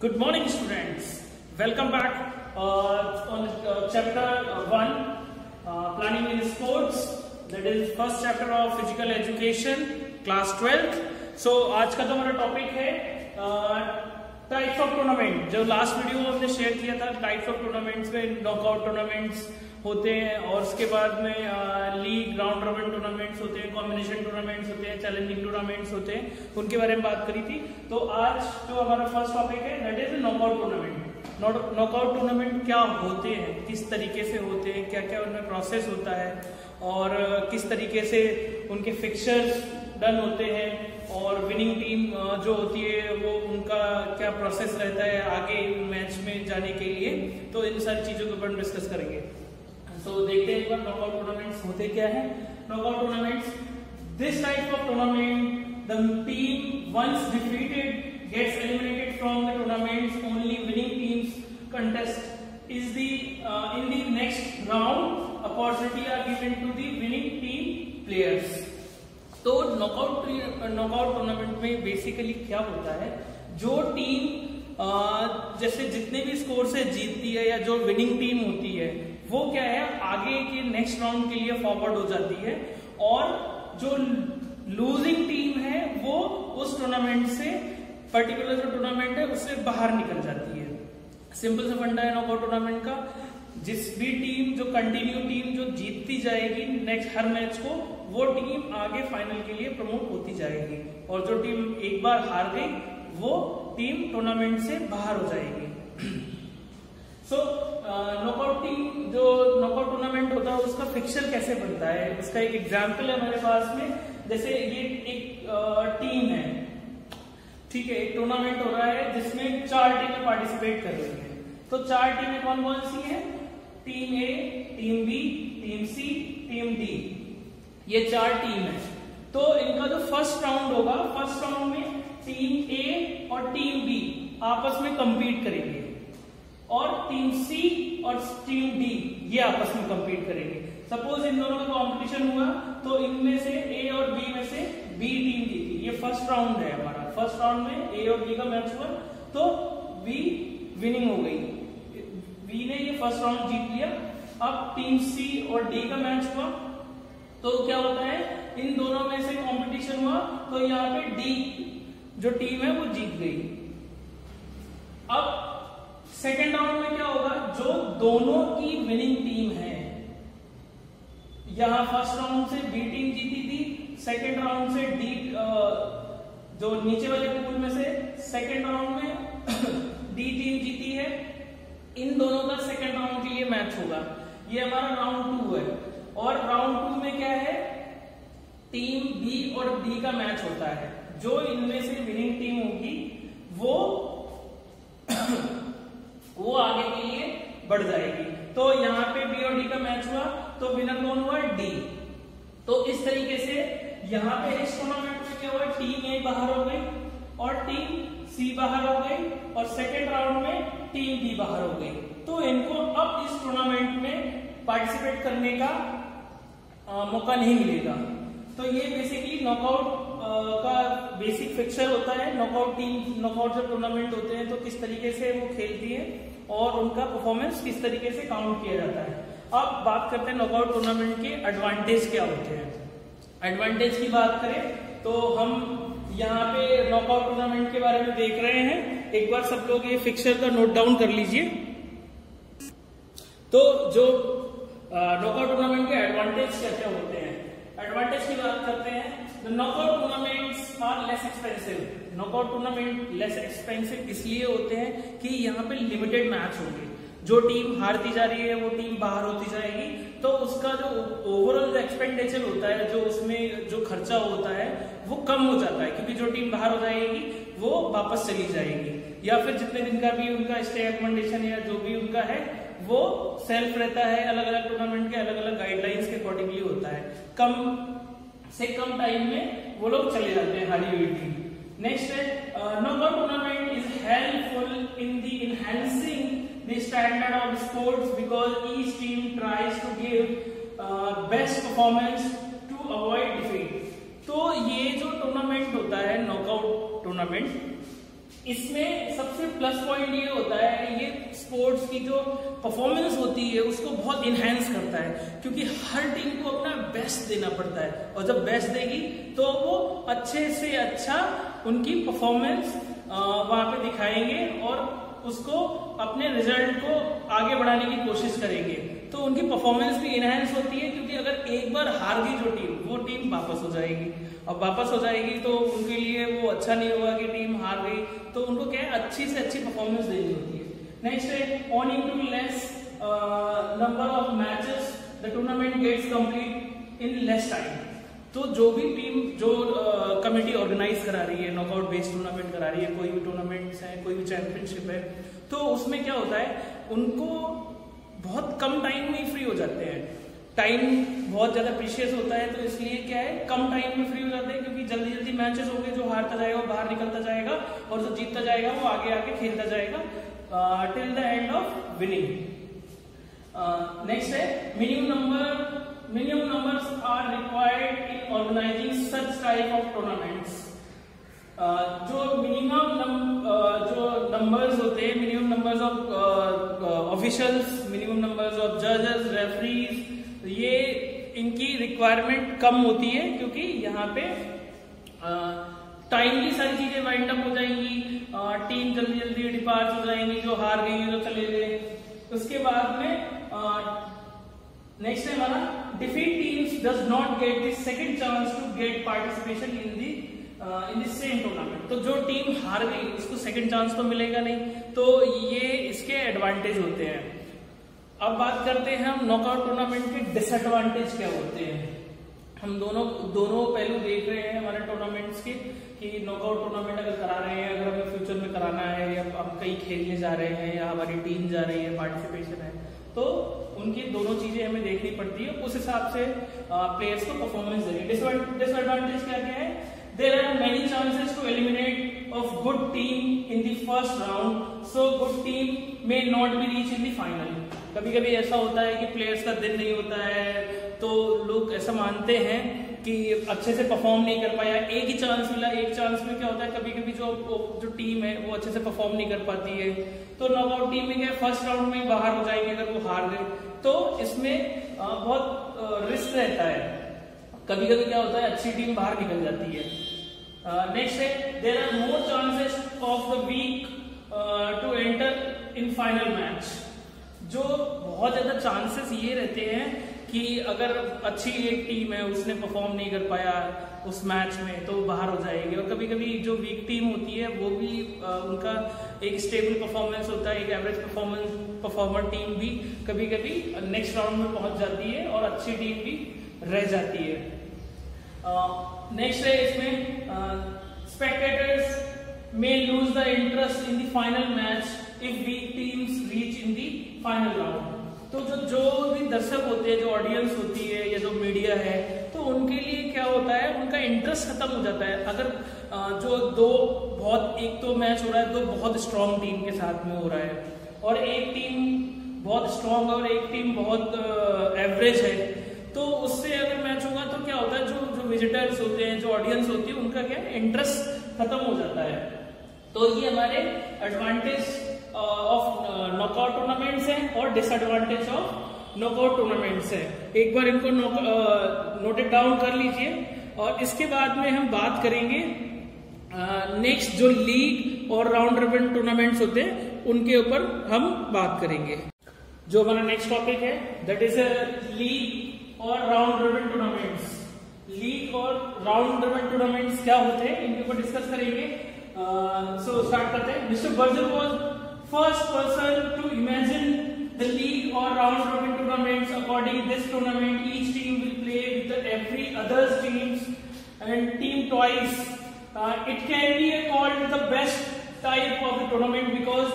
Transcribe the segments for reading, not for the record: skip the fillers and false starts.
Good morning, students. Welcome back on chapter 1, planning in sports. That is first chapter of physical education, class 12th. So आज का जो हमारा topic है types of tournament. जो last video में हमने share किया था, टाइप्स ऑफ टूर्नामेंट्स में नॉकआउट टूर्नामेंट्स होते हैं और उसके बाद में लीग, राउंड रॉबिन टूर्नामेंट्स होते हैं, कॉम्बिनेशन टूर्नामेंट्स होते हैं, चैलेंजिंग टूर्नामेंट्स होते हैं, उनके बारे में बात करी थी. तो आज जो हमारा फर्स्ट टॉपिक है that is knockout tournament. Knockout tournament क्या होते हैं, किस तरीके से होते हैं, क्या क्या उनमें प्रोसेस होता है और किस तरीके से उनके फिक्चर्स डन होते हैं और विनिंग टीम जो होती है वो उनका क्या प्रोसेस रहता है आगे मैच में जाने के लिए. तो इन सारी चीजों के ऊपर डिस्कस करेंगे. तो देखते हैं एक बार नॉकआउट टूर्नामेंट्स होते क्या है. Knockout tournaments, this type of tournament the team once defeated gets eliminated from the tournaments. Only winning teams contest is the in the next round opportunity are given to the winning team players. तो knockout tournament में basically क्या होता है, जो team जैसे जितने भी score से जीतती है या जो विनिंग टीम होती है वो क्या है आगे के नेक्स्ट राउंड के लिए फॉरवर्ड हो जाती है और जो लूजिंग टीम है वो उस टूर्नामेंट से पर्टिकुलर जो टूर्नामेंट है उससे बाहर निकल जाती है. सिंपल सा फंडा है नॉकआउट टूर्नामेंट का. जिस भी टीम जो कंटिन्यू टीम जो जीतती जाएगी नेक्स्ट हर मैच को, वो टीम आगे फाइनल के लिए प्रमोट होती जाएगी और जो टीम एक बार हार गई वो टीम टूर्नामेंट से बाहर हो जाएगी. सो नॉकआउट टीम जो नॉकआउट टूर्नामेंट होता है उसका फिक्चर कैसे बनता है, इसका एक एग्जाम्पल है हमारे पास में. जैसे ये एक टीम है, ठीक है, एक टूर्नामेंट हो रहा है जिसमें 4 टीमें पार्टिसिपेट कर रही हैं. तो 4 टीमें कौन कौन सी हैं? टीम ए, टीम बी, टीम सी, टीम डी. ये 4 टीम है. तो इनका जो फर्स्ट राउंड होगा, फर्स्ट राउंड में टीम ए और टीम बी आपस में कंपीट करेंगे और टीम सी और टीम डी ये आपस में कंपीट करेंगे. सपोज इन दोनों का कंपटीशन हुआ तो इनमें से ए और बी में से बी टीम जीती. ये फर्स्ट राउंड है हमारा. फर्स्ट राउंड में ए और बी का मैच हुआ तो बी विनिंग हो गई, बी ने ये फर्स्ट राउंड जीत लिया. अब टीम सी और डी का मैच हुआ तो क्या होता है, इन दोनों में से कंपटीशन हुआ तो यहाँ पे डी जो टीम है वो जीत गई. अब सेकेंड राउंड में क्या होगा, जो दोनों की विनिंग टीम है, यहां फर्स्ट राउंड से बी टीम जीती थी, सेकेंड राउंड से डी जो नीचे वाले पूल में से सेकेंड राउंड में डी टीम जीती है. इन दोनों का सेकेंड राउंड के लिए मैच होगा. ये हमारा राउंड 2 है और राउंड 2 में क्या है, टीम बी और डी का मैच होता है. जो इनमें से विनिंग टीम होगी वो आगे के लिए बढ़ जाएगी. तो यहाँ पे बी और डी का मैच हुआ तो विनर कौन हुआ, डी. तो इस तरीके से यहाँ पे इस टूर्नामेंट में क्या हुआ, टीम ए बाहर हो गई और टीम सी बाहर हो गई और सेकेंड राउंड में टीम बी बाहर हो गई. तो इनको अब इस टूर्नामेंट में पार्टिसिपेट करने का मौका नहीं मिलेगा. तो ये बेसिकली नॉकआउट का बेसिक फिक्चर होता है. नॉकआउट टीम, नॉकआउट जब टूर्नामेंट होते हैं तो किस तरीके से वो खेलती है और उनका परफॉर्मेंस किस तरीके से काउंट किया जाता है. अब बात करते हैं नॉकआउट टूर्नामेंट के एडवांटेज क्या होते हैं. एडवांटेज की बात करें तो हम यहाँ पे नॉकआउट टूर्नामेंट के बारे में देख रहे हैं. एक बार सब लोग ये फिक्चर का नोट डाउन कर लीजिए. तो जो नॉकआउट टूर्नामेंट के एडवांटेज क्या क्या होते हैं, एडवांटेज की बात करते हैं. The knockout tournaments are less expensive. Knockout tournament less expensive इसलिए होते हैं कि यहाँ पे लिमिटेड मैच होंगे. जो टीम हारती जा रही है वो टीम बाहर होती जाएगी तो उसका जो ओवरऑल एक्सपेंडिचर होता है, जो उसमें जो खर्चा होता है वो कम हो जाता है क्योंकि जो टीम बाहर हो जाएगी वो वापस चली जाएगी या फिर जितने दिन का भी उनका स्टे अकोमोडेशन या जो भी उनका है वो सेल्फ रहता है. अलग अलग टूर्नामेंट के अलग अलग गाइडलाइंस के अकॉर्डिंगली होता है. कम से कम टाइम में वो लोग चले जाते हैं हारी हुई टीम. नेक्स्ट है knockout tournament is helpful in the enhancing the standard of sports because each team tries to give best performance to avoid defeat. तो ये जो टूर्नामेंट होता है नॉकआउट टूर्नामेंट, इसमें सबसे प्लस पॉइंट ये होता है, ये स्पोर्ट्स की जो परफॉर्मेंस होती है उसको बहुत इनहेंस करता है, क्योंकि हर टीम को अपना बेस्ट देना पड़ता है, और जब बेस्ट देगी तो वो अच्छे से अच्छा उनकी परफॉर्मेंस वहां पे दिखाएंगे और उसको अपने रिजल्ट को आगे बढ़ाने की कोशिश करेंगे, तो उनकी परफॉर्मेंस भी इनहेंस होती है। क्योंकि अगर एक बार हार गई जो टीम, वो टीम वापस हो जाएगी, अब वापस हो जाएगी तो उनके लिए वो अच्छा नहीं होगा कि टीम हार गई, तो उनको क्या है, अच्छी से अच्छी परफॉर्मेंस देनी होती है। नेक्स्ट है owing to less number of matches the tournament gets complete in less time। तो जो भी टीम, जो कमेटी ऑर्गेनाइज करा रही है, नॉकआउट बेस्ड टूर्नामेंट करा रही है, कोई भी टूर्नामेंट्स है, कोई भी चैंपियनशिप है, तो उसमें क्या होता है, उनको बहुत कम टाइम में ही फ्री हो जाते हैं। टाइम बहुत ज्यादा प्रीशियस होता है, तो इसलिए क्या है, कम टाइम में फ्री हो जाते हैं, क्योंकि जल्दी जल्दी मैचेस होंगे, जो हारता जाएगा वो बाहर निकलता जाएगा और जो जीतता जाएगा वो आगे आके खेलता जाएगा till the end of winning. Next है minimum numbers are required in organizing such type of tournaments। जो जो नंबर्स होते हैं, minimum numbers of officials, minimum numbers of जजेस, रेफरीज, ये इनकी रिक्वायरमेंट कम होती है, क्योंकि यहाँ पे टाइमली सारी चीजें वाइंड अप हो जाएंगी, टीम जल्दी जल्दी डिपार्ट हो जाएंगी, जो हार गई है तो चले गए। उसके बाद में नेक्स्ट है हमारा defeat teams does not get the second chance to get participation in the same tournament. तो जो टीम हार गई उसको सेकंड चांस तो मिलेगा नहीं, तो ये इसके एडवांटेज होते हैं। अब बात करते हैं हम नॉकआउट टूर्नामेंट के डिसएडवांटेज क्या होते हैं। हम दोनों पहलू देख रहे हैं हमारे टूर्नामेंट्स के, कि नॉकआउट टूर्नामेंट अगर करा रहे हैं, अगर हमें फ्यूचर में कराना है, या हम कहीं खेलने जा रहे हैं, या हमारी टीम जा रही है, पार्टिसिपेशन है, तो उनकी दोनों चीजें हमें देखनी पड़ती है, उस हिसाब से प्लेयर्स को परफॉर्मेंस देंगे। डिसएडवांटेज क्या क्या है, there are many chances to eliminate of good team in the first round, so good team may not be reach in the final. कभी कभी ऐसा होता है कि प्लेयर्स का दिन नहीं होता है, तो लोग ऐसा मानते हैं कि अच्छे से परफॉर्म नहीं कर पाया, एक ही चांस मिला, एक चांस में क्या होता है, कभी कभी जो टीम है वो अच्छे से परफॉर्म नहीं कर पाती है, तो नॉकआउट टीम में क्या फर्स्ट राउंड में ही बाहर हो जाएंगे अगर वो हार गए, तो इसमें बहुत रिस्क रहता है। कभी कभी क्या होता है, अच्छी टीम बाहर निकल जाती है। नेक्स्ट है there are more chances of the weak to enter in final match. जो बहुत ज्यादा चांसेस ये रहते हैं कि अगर अच्छी एक टीम है, उसने परफॉर्म नहीं कर पाया उस मैच में, तो बाहर हो जाएगी। और कभी कभी जो वीक टीम होती है वो भी उनका एक स्टेबल परफॉर्मेंस होता है, एक एवरेज परफॉर्मर टीम भी कभी कभी नेक्स्ट राउंड में पहुंच जाती है और अच्छी टीम भी रह जाती है। नेक्स्ट है इसमें spectators may lose the interest in the final match if weak teams reach in the final round. तो जो भी दर्शक होते हैं, जो ऑडियंस होती है या जो मीडिया है, तो उनके लिए क्या होता है, उनका इंटरेस्ट खत्म हो जाता है। अगर एक तो मैच हो रहा है, दो बहुत स्ट्रांग टीम के साथ में हो रहा है, और एक टीम बहुत स्ट्रांग और एक टीम बहुत एवरेज है, तो उससे अगर मैच होगा तो क्या होता है, जो विजिटर्स होते हैं, जो ऑडियंस होती है, उनका क्या इंटरेस्ट खत्म हो जाता है। तो ये हमारे एडवांटेज ऑफ नॉकआउट टूर्नामेंट्स है और डिसएडवांटेज ऑफ नॉकआउट टूर्नामेंट्स है। एक बार इनको नोटेड डाउन कर लीजिए, और इसके बाद में हम बात करेंगे नेक्स्ट जो लीग और राउंड रॉबिन टूर्नामेंट्स होते हैं उनके ऊपर हम बात करेंगे। जो हमारा नेक्स्ट टॉपिक है दैट इज लीग और राउंड रॉबिन टूर्नामेंट्स। लीग और राउंड रॉबिन टूर्नामेंट्स क्या होते हैं, इनके ऊपर डिस्कस करेंगे। सो स्टार्ट करते हैं। Mister Berger was first person to imagine the league or round robin tournaments. According to this tournament, each team will play with every other's teams and team twice. It can be called the best type of the tournament because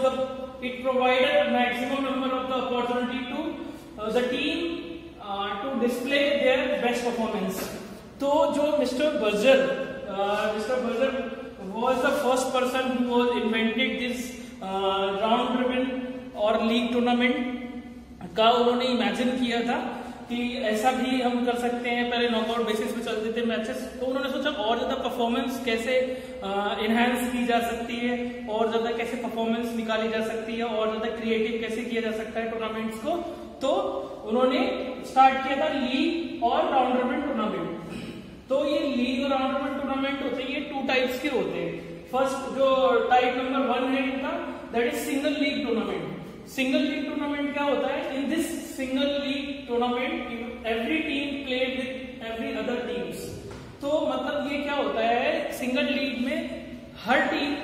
it provided a maximum number of the opportunity to the team to display their best performance. तो जो mister Berger was the first person who was invented this round robin और league tournament का उन्होंने imagine किया था। कि ऐसा भी हम कर सकते हैं, पहले नॉकआउट बेसिस पे चलते थे मैचेस, तो उन्होंने सोचा और ज्यादा परफॉर्मेंस कैसे इनहेंस की जा सकती है, और ज्यादा कैसे परफॉर्मेंस निकाली जा सकती है, और ज्यादा क्रिएटिव कैसे किया जा सकता है टूर्नामेंट्स को। तो उन्होंने स्टार्ट किया था लीग और राउंड रॉबिन टूर्नामेंट। तो ये लीग और राउंड रॉबिन टूर्नामेंट होते हैं, ये 2 टाइप्स के होते हैं। फर्स्ट जो टाइप नंबर 1 है इनका, that is single league tournament. Single league tournament क्या होता है? In this single league tournament every team play with every other teams. तो मतलब ये क्या होता है, सिंगल लीग में हर टीम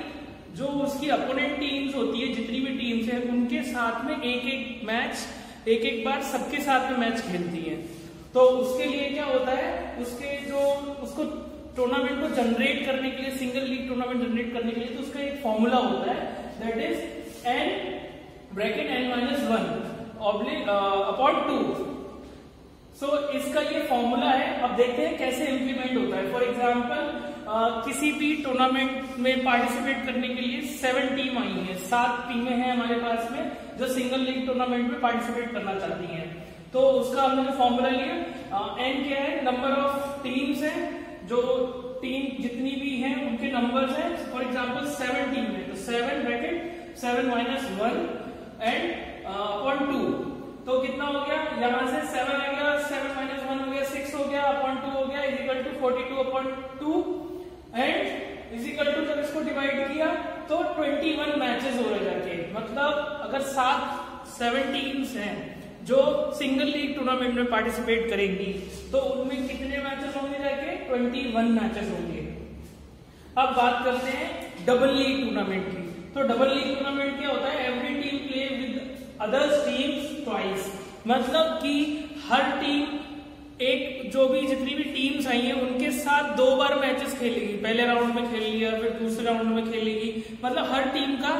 जो उसकी अपोनेंट टीम्स होती है, जितनी भी टीम्स है, उनके साथ में एक एक मैच, एक एक बार सबके साथ में मैच खेलती है। तो उसके लिए क्या होता है, उसके जो उसको टूर्नामेंट को जनरेट करने के लिए, सिंगल लीग टूर्नामेंट जनरेट करने के लिए, तो उसका एक फॉर्मूला होता है, that is n bracket n-1 upon 2। सो इसका ये फॉर्मूला है। अब देखते हैं कैसे इंप्लीमेंट होता है। फॉर एग्जांपल किसी भी टूर्नामेंट में पार्टिसिपेट करने के लिए 7 टीम आई है, 7 टीमें हैं हमारे पास में जो सिंगल लीग टूर्नामेंट में पार्टिसिपेट करना चाहती हैं। तो उसका हमने जो फॉर्मूला लिया, n क्या है, नंबर ऑफ टीम्स है, जो टीम जितनी भी हैं उनके नंबर्स हैं। फॉर एग्जांपल 7 टीम है, तो 7 ब्रैकेट 7 - 1 एंड अपॉन 2। तो कितना हो गया, यहां से 7 आ गया, 7 - 1 हो गया, 6 हो गया, अपॉन 2 हो गया, equal to 42/2 and equal to, जब इसको डिवाइड किया तो 21 मैचेस हो रहे जाके। मतलब अगर 7 टीम्स हैं जो सिंगल लीग टूर्नामेंट में पार्टिसिपेट करेंगी, तो उनमें कितने मैचेस होंगे जाके? 21 मैचेस होंगे। अब बात करते हैं डबल लीग टूर्नामेंट की। तो डबल लीग टूर्नामेंट क्या होता है, every team play with others teams twice. मतलब कि हर टीम एक, जो भी जितनी भी टीम्स आई हैं उनके साथ 2 बार मैचेस खेलेगी। पहले राउंड में खेल लिया, फिर दूसरे राउंड में खेलेगी। मतलब हर टीम का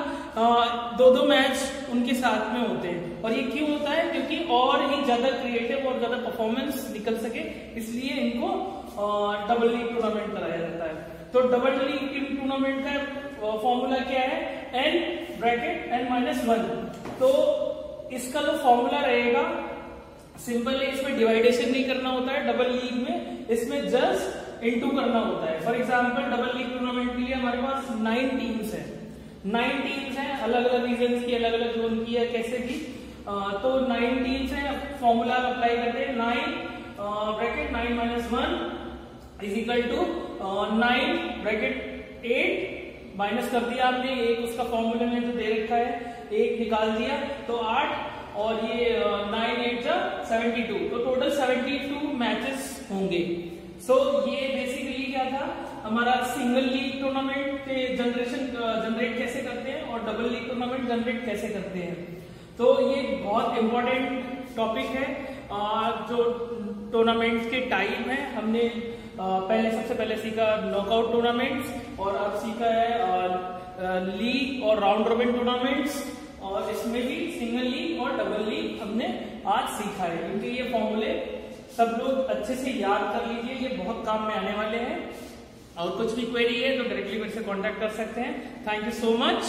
2-2 मैच उनके साथ में होते हैं। और ये क्यों होता है? क्योंकि और ही ज्यादा क्रिएटिव और ज्यादा परफॉर्मेंस निकल सके, इसलिए इनको डबल लीग टूर्नामेंट कराया जाता है। तो डबल लीग टूर्नामेंट का फॉर्मूला क्या है, n ब्रैकेट n-1। तो इसका जो फॉर्मूला रहेगा, सिंपल है, इसमें डिवाइडेशन नहीं करना होता है डबल लीग में, इसमें जस्ट इनटू करना होता है। For example double league tournament के लिए हमारे पास 9 टीम्स है, 9 टीम्स हैं, अलग अलग रीजन की, अलग अलग जोन की, या कैसे भी। तो 9 टीम्स हैं, फॉर्मूला अप्लाई करते हैं, 9 bracket 9 - 1 is equal to 9 bracket 8 minus कर दिया आपने, एक उसका फॉर्मूले में जो दे रखा है 1 निकाल दिया, तो 8, और ये 9 × 8 = 72। तो टोटल 72 मैचेस होंगे। सो ये बेसिकली क्या था, हमारा सिंगल लीग टूर्नामेंट के जनरेट कैसे करते हैं और डबल लीग टूर्नामेंट जनरेट कैसे करते हैं। तो ये बहुत इंपॉर्टेंट टॉपिक है। जो टूर्नामेंट्स के टाइप है, हमने सबसे पहले सीखा नॉकआउट टूर्नामेंट्स, और अब सीखा है लीग और राउंड रॉबिन टूर्नामेंट्स, और इसमें भी सिंगल लीग और डबल लीग हमने आज सीखा है। क्योंकि ये फॉर्मूले सब लोग अच्छे से याद कर लीजिए, ये बहुत काम में आने वाले हैं। और कुछ भी क्वेरी है तो डायरेक्टली मेरे से कांटेक्ट कर सकते हैं। Thank you so much.